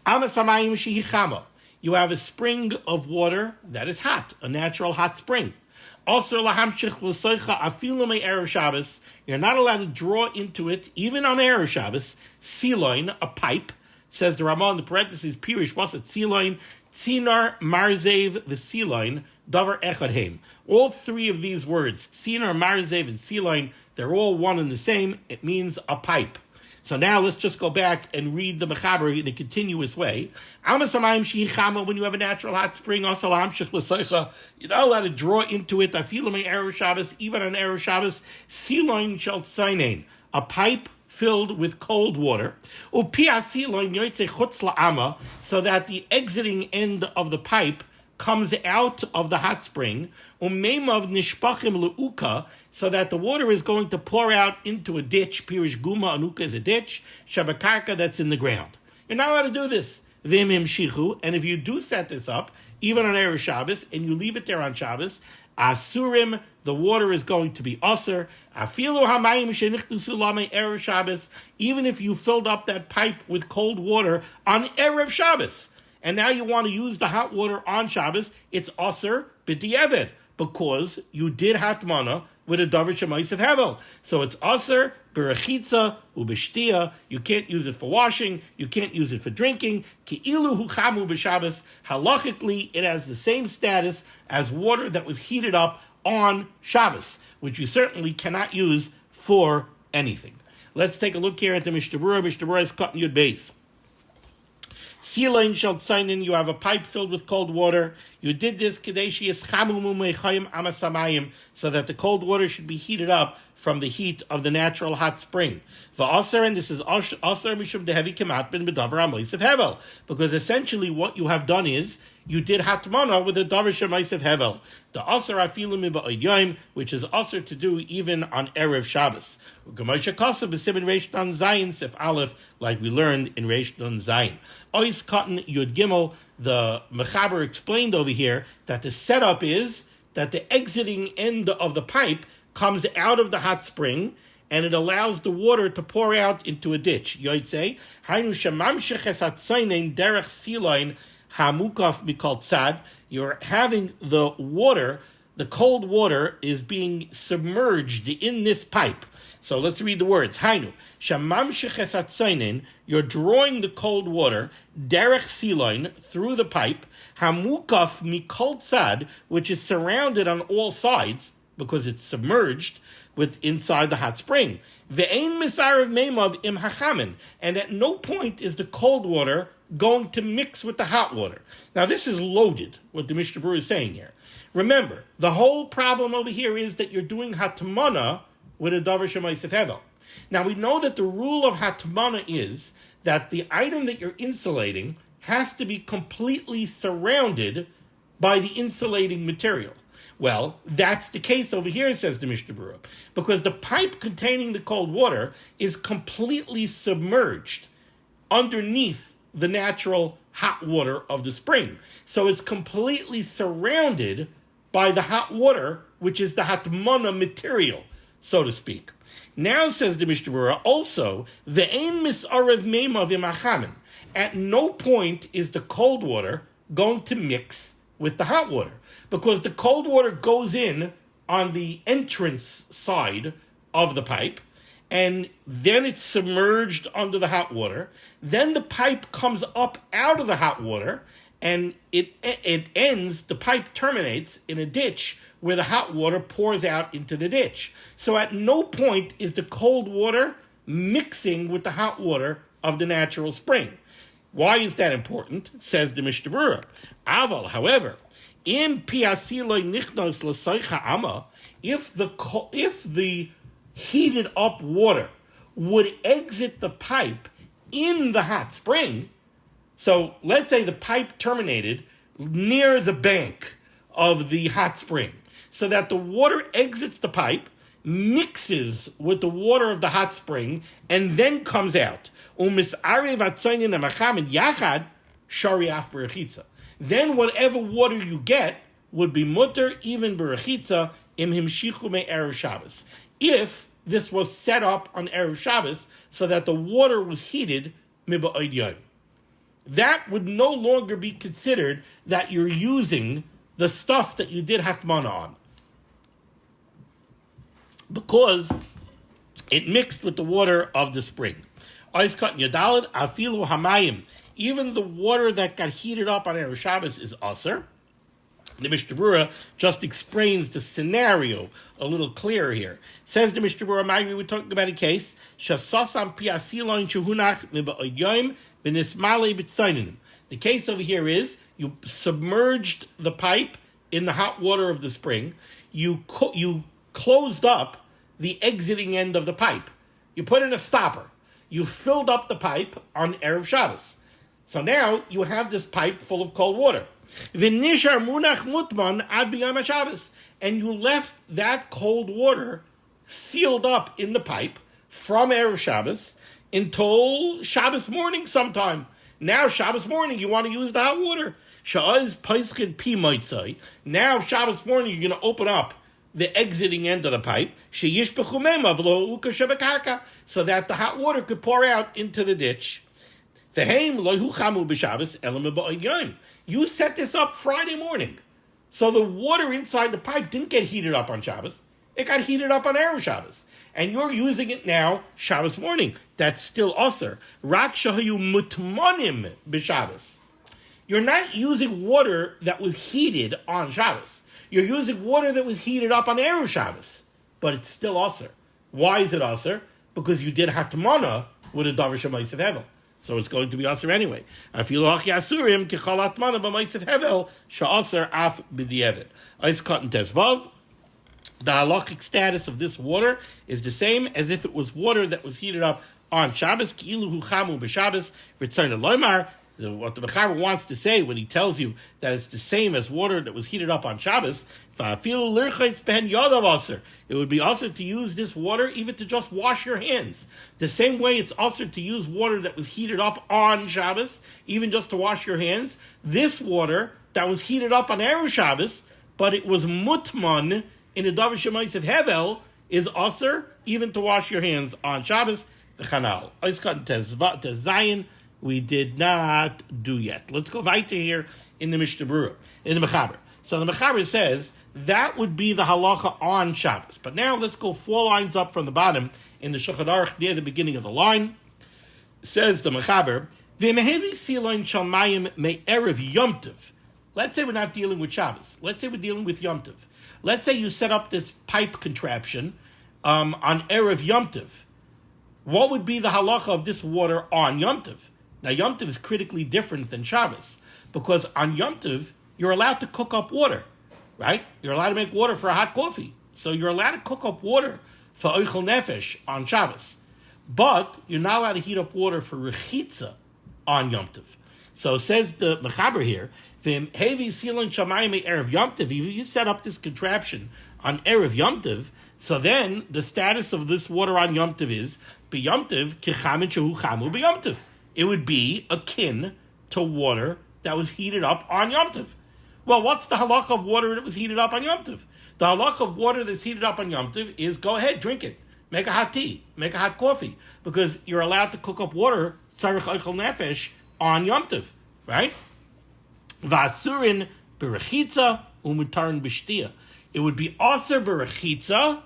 Amas hamayim shehi chama. You have a spring of water that is hot, a natural hot spring. Also, lahamshich l'soicha afilu me Erev Shabbos. You're not allowed to draw into it, even on Erev Shabbos, siloin, a pipe. Says the Ramah in the parentheses, Pirish, what's it? Siloin, Tzinar, Marzev, Vesiloin, Davar Echad Heim. All three of these words, Tzinar, Marzev, and Siloin, they're all one and the same. It means a pipe. So now let's just go back and read the Mechaber in a continuous way. Amas hamayim shehi chama, when you have a natural hot spring, also lahamshich l'soicha, you're not allowed to draw into it. Afilu me Erev Shabbos, even on Erev Shabbos, Siloin shel tzainain, a pipe filled with cold water, so that the exiting end of the pipe comes out of the hot spring, so that the water is going to pour out into a ditch. Pirish guma, anuka is a ditch, shabakarka, that's in the ground. You're not allowed to do this. And if you do set this up, even on Erev Shabbos, and you leave it there on Shabbos, asurim, the water is going to be asur. Afilu hamayim shenichtusu lamei Erev Shabbos, even if you filled up that pipe with cold water on Erev Shabbos, and now you want to use the hot water on Shabbos, it's asur b'di'evet, because you did hatmana with a davar shemoisif hevel. So it's asur b'rechitza u'b'shtia. You can't use it for washing. You can't use it for drinking. Ki'ilu hu chamu b'Shabbos. Halachically, it has the same status as water that was heated up on Shabbos, which you certainly cannot use for anything. Let's take a look here at the Mishnah Berurah. Mishnah Berurah is cut in Yud Beis. Silain shel tzainin, you have a pipe filled with cold water. You did this kadeshi yischamu mumei amas hamayim, so that the cold water should be heated up from the heat of the natural hot spring. V'aser, and this is aser mishum dehevi kemat ben bedavar amoisif hevel, because essentially what you have done is you did hatmana with a davar shemaisiv hevel. The aser afilu miba'od yom, which is aser to do even on Erev Shabbos. U'gemasha kasa b'simin Reish Nun Zayin Sif Aleph, like we learned in Reish Nun Zayin. Ois Cotton Yud Gimel, the Mechaber explained over here that the setup is that the exiting end of the pipe comes out of the hot spring, and it allows the water to pour out into a ditch. Yotzei, Hainu Shemamshech Es Hatzayin Derech Silain Hamukaf Mikol Tzad. You're having the water, the cold water is being submerged in this pipe. So let's read the words. Hainu Shemamshech Es Hatzayin. You're drawing the cold water Derech Silain through the pipe. Hamukaf Mikol Tzad, which is surrounded on all sides because it's submerged with inside the hot spring. Ve'ein misarav meimav im hachamin, and at no point is the cold water going to mix with the hot water. Now this is loaded, what the Mishnah Berurah is saying here. Remember, the whole problem over here is that you're doing hatmana with a davar shemaisiv hevel. Now we know that the rule of hatmana is that the item that you're insulating has to be completely surrounded by the insulating material. Well, that's the case over here, says the Mishnah Berurah, because the pipe containing the cold water is completely submerged underneath the natural hot water of the spring. So it's completely surrounded by the hot water, which is the hatmana material, so to speak. Now, says the Mishnah Berurah, also, ve'ein misarev meimav im hachamin. At no point is the cold water going to mix with the hot water, because the cold water goes in on the entrance side of the pipe, and then it's submerged under the hot water. Then the pipe comes up out of the hot water, and it ends, the pipe terminates in a ditch where the hot water pours out into the ditch. So at no point is the cold water mixing with the hot water of the natural spring. Why is that important? Says the Mishnah Berurah. Aval, however, in piasiloi nichnos l'soicha ama, if the heated up water would exit the pipe in the hot spring, so let's say the pipe terminated near the bank of the hot spring, so that the water exits the pipe, mixes with the water of the hot spring, and then comes out. Then whatever water you get would be mutter even berechitza im himshichu me erev Shabbos. If this was set up on erev Shabbos so that the water was heated miba'od yom, that would no longer be considered that you're using the stuff that you did hatmana on, because it mixed with the water of the spring. Even the water that got heated up on Erev Shabbos is aser. The Mishnah Berurah just explains the scenario a little clearer here. Says the Mishnah Berurah, we're talking about a case, the case over here is, you submerged the pipe in the hot water of the spring, you closed up the exiting end of the pipe, you put in a stopper, you filled up the pipe on Erev Shabbos. So now you have this pipe full of cold water. And you left that cold water sealed up in the pipe from Erev Shabbos until Shabbos morning sometime. Now Shabbos morning you want to use the hot water. Now Shabbos morning you're going to open up the exiting end of the pipe, so that the hot water could pour out into the ditch. You set this up Friday morning, so the water inside the pipe didn't get heated up on Shabbos. It got heated up on Erev Shabbos. And you're using it now Shabbos morning. That's still aser. Rak shahayu mutmanim b'Shabbos. You're not using water that was heated on Shabbos. You're using water that was heated up on Erev Shabbos, but it's still aser. Why is it aser? Because you did hatmana with a davar shemaisiv hevel, so it's going to be aser anyway. Afilu hachi asurim kichal hatmana b'maisiv hevel sha'aser af b'di'evet. Ice cotton tesvav. The halachic status of this water is the same as if it was water that was heated up on Shabbos. Ki'ilu hu chamu b'Shabbos. Return to loymar What the Mechaber wants to say when he tells you that it's the same as water that was heated up on Shabbos, it would be also to use this water even to just wash your hands. The same way it's also to use water that was heated up on Shabbos, even just to wash your hands. This water that was heated up on Erev Shabbos, but it was mutman in the Davar Shemais of Hevel, is also even to wash your hands on Shabbos. The Chanal. Zayin, we did not do yet. Let's go weiter here in the Mishnah Berurah, in the Mechaber. So the Mechaber says that would be the halacha on Shabbos. But now let's go 4 lines up from the bottom in the Shulchan Aruch near the beginning of the line. Says the Mechaber, V'mehevi silain shalmayim me'erev Yom Tov. Let's say we're not dealing with Shabbos. Let's say we're dealing with Yom Tov. Let's say you set up this pipe contraption on Erev Yom Tov. What would be the halacha of this water on Yom Tov? Now, Yom Tov is critically different than Shabbos, because on Yom Tov, you're allowed to cook up water, right? You're allowed to make water for a hot coffee. So you're allowed to cook up water for oichel nefesh on Shabbos. But you're not allowed to heat up water for rechitza on Yom Tov. So says the Mechaber here, if you set up this contraption on Erev Yom Tov, so then the status of this water on Yom Tov is, b'Yom Tov kichamin shehu chamu b'Yom Tov. It would be akin to water that was heated up on Yom Tov. Well, what's the halach of water that was heated up on Yom Tov? The halach of water that's heated up on Yom Tov is go ahead, drink it. Make a hot tea. Make a hot coffee. Because you're allowed to cook up water, tzarich oichel nefesh, on Yom Tov. Right? V'asurin berechitza umutarin b'shtia. It would be aser berechitza,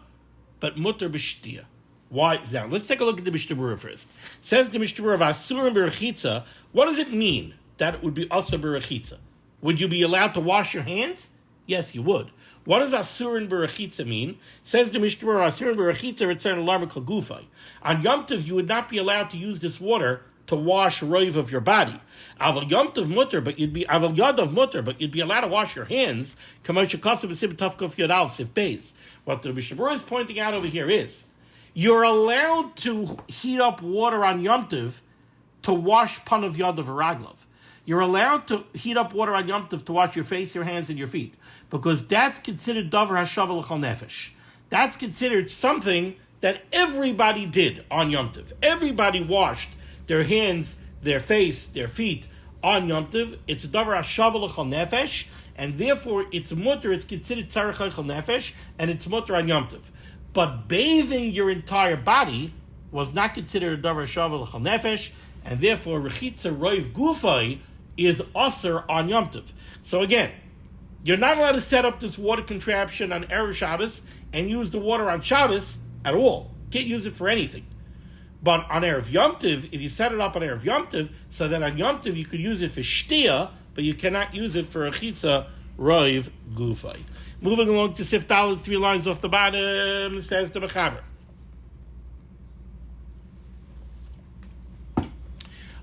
but mutar b'shtia. Why? Now, let's take a look at the Mishnah Berurah first. Says the Mishnah Berurah, v'asurin berechitza, what does it mean that it would be aser berechitza? Would you be allowed to wash your hands? Yes, you would. What does asurin berechitza mean? Says the Mishnah Berurah, asurin berechitza return alarm kagufay. On Yom Tov, you would not be allowed to use this water to wash roiv of your body. Aval Yom Tov mutter, but you'd be aval yadav mutter, but you'd be allowed to wash your hands. Kamosha kasav b'sib tafkuf yadal sif beis. What the Mishnah Berurah is pointing out over here is you're allowed to heat up water on Yom Tov to wash panav yadav v'raglav. You're allowed to heat up water on Yom Tov to wash your face, your hands, and your feet, because that's considered davar hashav l'chol nefesh. That's considered something that everybody did on Yom Tov. Everybody washed their hands, their face, their feet on Yom Tov. It's a davar hashav l'chol nefesh, and therefore it's mutter. It's considered tzarich l'chol nefesh, and it's mutter on Yom Tov. But bathing your entire body was not considered a davar hashav l'chol nefesh, and therefore rechitza roiv gufay is aser on Yom Tov. So again, you're not allowed to set up this water contraption on Erev Shabbos and use the water on Shabbos at all. Can't use it for anything. But on Erev Yom Tov, if you set it up on Erev Yom Tov, so that on Yom Tov you could use it for shtia, but you cannot use it for rechitza roiv gufay. Moving along to Sif Dalet, 3 lines off the bottom, says the Mechaber.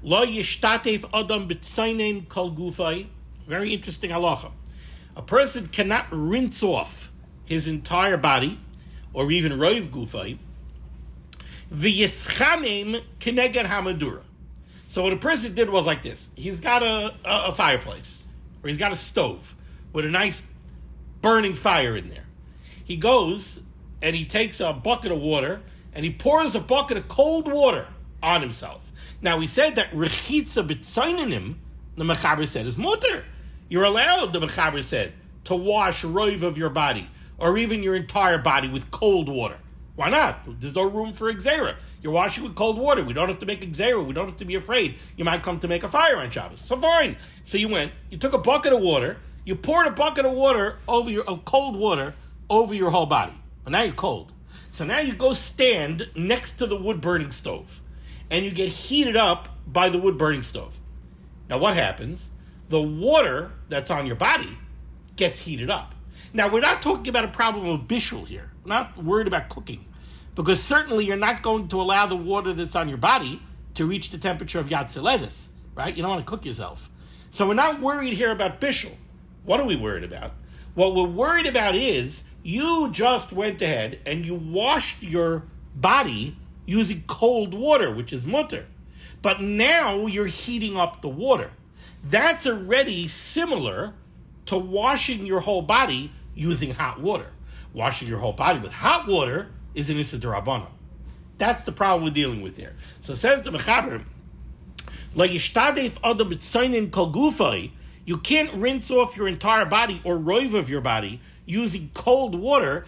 Lo yishtatef adam b'tzainen kol gufay. Very interesting halacha. A person cannot rinse off his entire body, or even roiv gufay, v'yischanem keneged hamadura. So what a person did was like this. He's got a fireplace, or he's got a stove with a nice burning fire in there. He goes and he takes a bucket of water and he pours a bucket of cold water on himself. Now, we said that rechitza b'tzainim, the Mechaber said, is mutter. You're allowed, the Mechaber said, to wash roiv of your body, or even your entire body, with cold water. Why not? There's no room for exera. You're washing with cold water. We don't have to make exera. We don't have to be afraid you might come to make a fire on Shabbos. So fine. So you took a bucket of water, you poured a bucket of water of cold water over your whole body. Well, now you're cold. So now you go stand next to the wood-burning stove, and you get heated up by the wood-burning stove. Now what happens? The water that's on your body gets heated up. Now we're not talking about a problem of bishul here. We're not worried about cooking, because certainly you're not going to allow the water that's on your body to reach the temperature of Yad Seledis, right? You don't want to cook yourself. So we're not worried here about bishul. What are we worried about? What we're worried about is you just went ahead and you washed your body using cold water, which is mutter. But now you're heating up the water. that's already similar to washing your whole body using hot water. Washing your whole body with hot water is an issa d'Rabbanan. That's the problem we're dealing with here. So says the Mechaber, you can't rinse off your entire body or roiv of your body using cold water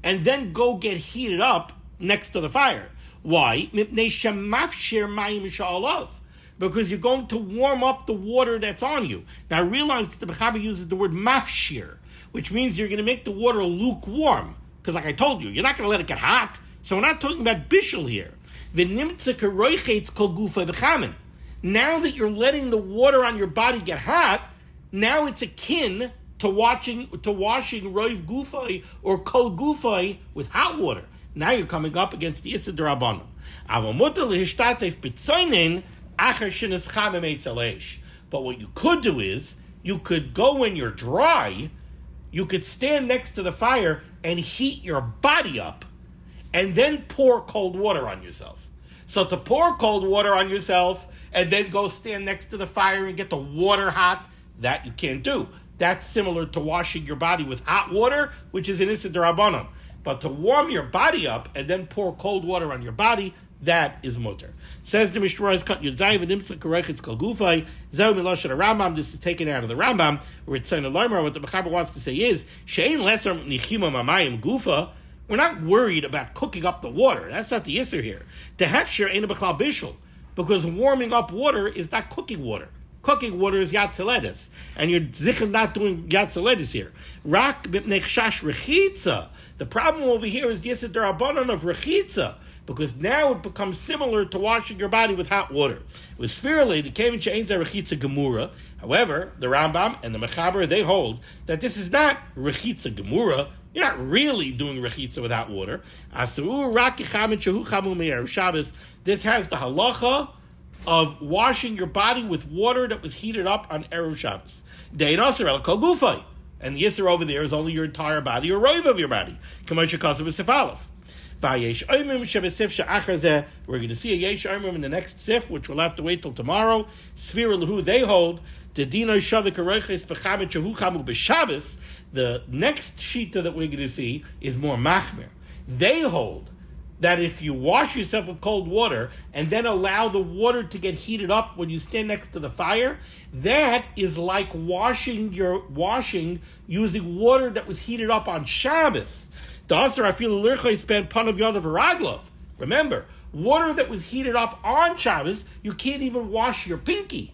and then go get heated up next to the fire. Why? Because you're going to warm up the water that's on you. Now I realize that the Mechaber uses the word mafshir, which means you're going to make the water lukewarm. Because like I told you, you're not going to let it get hot. So we're not talking about bishul here. Now that you're letting the water on your body get hot, now it's akin to washing roiv gufay or kol gufay with hot water. Now you're coming up against the issa d'Rabbanan. But what you could do is, you could go when you're dry, you could stand next to the fire and heat your body up, and then pour cold water on yourself. So to pour cold water on yourself and then go stand next to the fire and get the water hot, that you can't do. That's similar to washing your body with hot water, which is an issa d'Rabbanan. But to warm your body up and then pour cold water on your body, that is mutter. Says the Mishnah Berurah, cut your zayiv and imsa karechetz kol gufay. Zeu milosh the Rambam. This is taken out of the Rambam, where it's saying the Limud. What the Mechaber wants to say is she'ein lesser nichima mamayim gufa. We're not worried about cooking up the water. That's not the issue here. The hefsher ain't a b'chlal bishul, because warming up water is not cooking water. Cooking water is yatzeledes, and you're zichel not doing yatzeledes here. Rak b'nechshash rechitza. The problem over here is the issa d'Rabbanan of rechitza, because now it becomes similar to washing your body with hot water. With spherically, the kevin she'ein zeh rechitza gemura. However, the Rambam and the Mechaber, they hold that this is not rechitza gemura. You're not really doing rechitza with hot water. This has the halacha of washing your body with water that was heated up on Erev Shabbos. And the Yisr over there is only your entire body or roiv of your body. We're going to see a yesh oimim in the next sif, which we'll have to wait till tomorrow. Sfira l'hu, they hold the dino shavik aroiches b'chamet shehu chamu b'Shabbos. The next shita that we're going to see is more machmir. They hold that if you wash yourself with cold water and then allow the water to get heated up when you stand next to the fire, that is like washing using water that was heated up on Shabbos. Remember, water that was heated up on Shabbos, you can't even wash your pinky.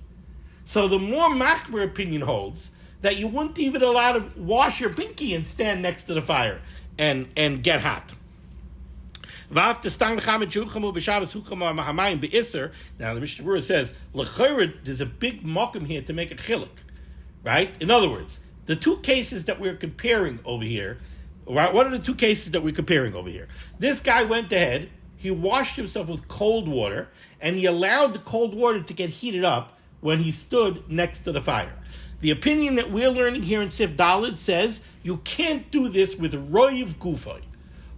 So the more machmir opinion holds that you wouldn't even allow to wash your pinky and stand next to the fire and get hot. Now the Mishnah Berurah says, there's a big mokum here to make it chilik, right? In other words, the two cases that we're comparing over here, right? What are the two cases that we're comparing over here? This guy went ahead, he washed himself with cold water, and he allowed the cold water to get heated up when he stood next to the fire. The opinion that we're learning here in Sif Daled says you can't do this with roiv gufay.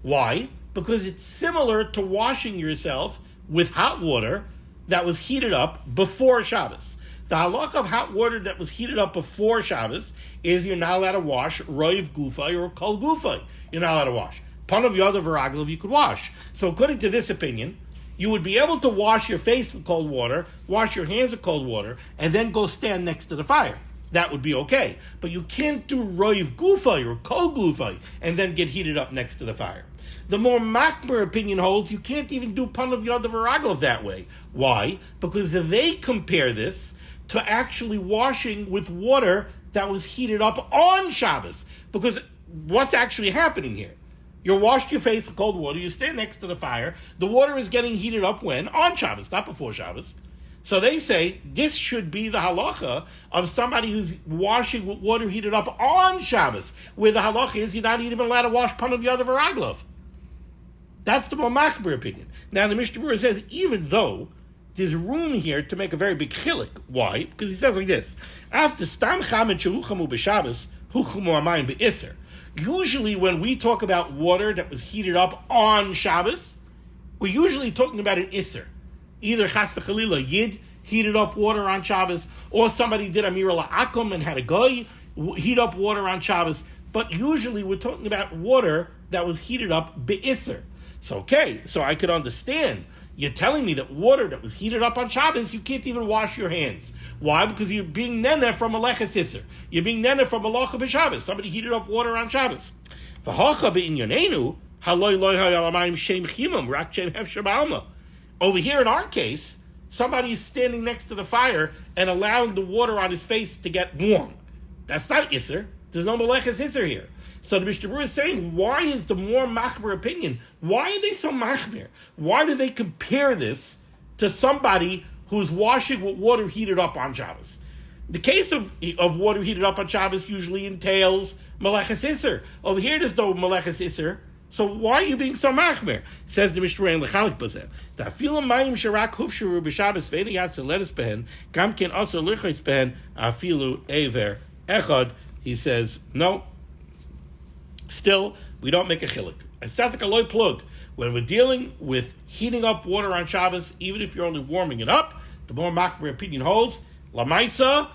Why? Because it's similar to washing yourself with hot water that was heated up before Shabbos. The halach of hot water that was heated up before Shabbos is you're not allowed to wash roiv gufay or kol gufay. You're not allowed to wash. Panav yadav v'raglav you could wash. So according to this opinion, you would be able to wash your face with cold water, wash your hands with cold water, and then go stand next to the fire. That would be okay. But you can't do roiv gufay or kol gufay and then get heated up next to the fire. The more machmir opinion holds you can't even do panav yadav v'raglav that way. Why? Because they compare this to actually washing with water that was heated up on Shabbos. Because what's actually happening here? You wash your face with cold water, you stand next to the fire, the water is getting heated up when? On Shabbos, not before Shabbos. So they say this should be the halacha of somebody who's washing with water heated up on Shabbos, where the halacha is you're not even allowed to wash panav yadav v'raglav. That's the more machmir opinion. Now the Mishnah Berurah says even though there's room here to make a very big chilik. Why? Because he says like this: after stam chamet shehuchamu b'Shabbos huchamu amayim be'isser. Usually when we talk about water that was heated up on Shabbos, we're usually talking about an isser. Either chas v'chalila yid heated up water on Shabbos, or somebody did Amir La'akum and had a goy heat up water on Shabbos. But usually we're talking about water that was heated up be'isser. So I could understand. You're telling me that water that was heated up on Shabbos, you can't even wash your hands. Why? Because you're being nene from Meleches Isser. You're being nene from Malacha b'Shabbos. Somebody heated up water on Shabbos. V'hacha be'inyanenu, haloi loy ha'yalamayim shem chimam, rak shem hefsher ba'alma. Over here in our case, somebody is standing next to the fire and allowing the water on his face to get warm. That's not Isser. There's no Meleches Isser here. So the Mishnah Berurah is saying, why is the more machmer opinion? Why are they so machmer? Why do they compare this to somebody who's washing with water heated up on Shabbos? The case of water heated up on Shabbos usually entails Meleches Isser. Over here there's no Meleches Isser. So why are you being so machmer? Says the Mishnah Berurah in L'chalik Bazeh. Ta'afilu mayim sherak hufsharu b'Shabbos ve'ena yatsa lettuce behen, gam ken also lichos behen, afilu ever echad. He says, no. Still, we don't make a chiluk. It sounds like a loy plug. When we're dealing with heating up water on Shabbos, even if you're only warming it up, the more machmer opinion holds, lamaisa,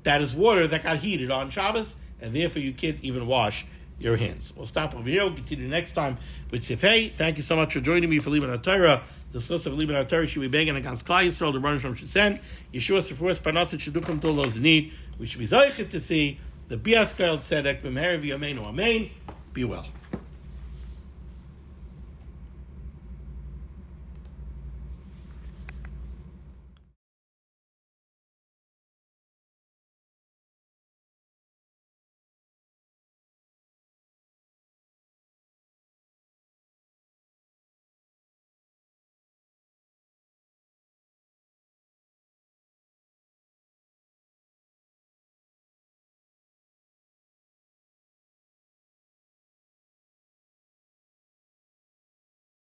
that is water that got heated on Shabbos, and therefore you can't even wash your hands. We'll stop over here. We'll continue next time with Sifei. Thank you so much for joining me for limud HaTorah. Discuss of limud HaTorah should be begging against Klal Yisrael, the Ron Shem should send. Yeshua Sefuas Parnaset should do come to those in need. We should be zeichet to see the Bias Gael Tzedek B'meher V'Yameinu Amen. Be well.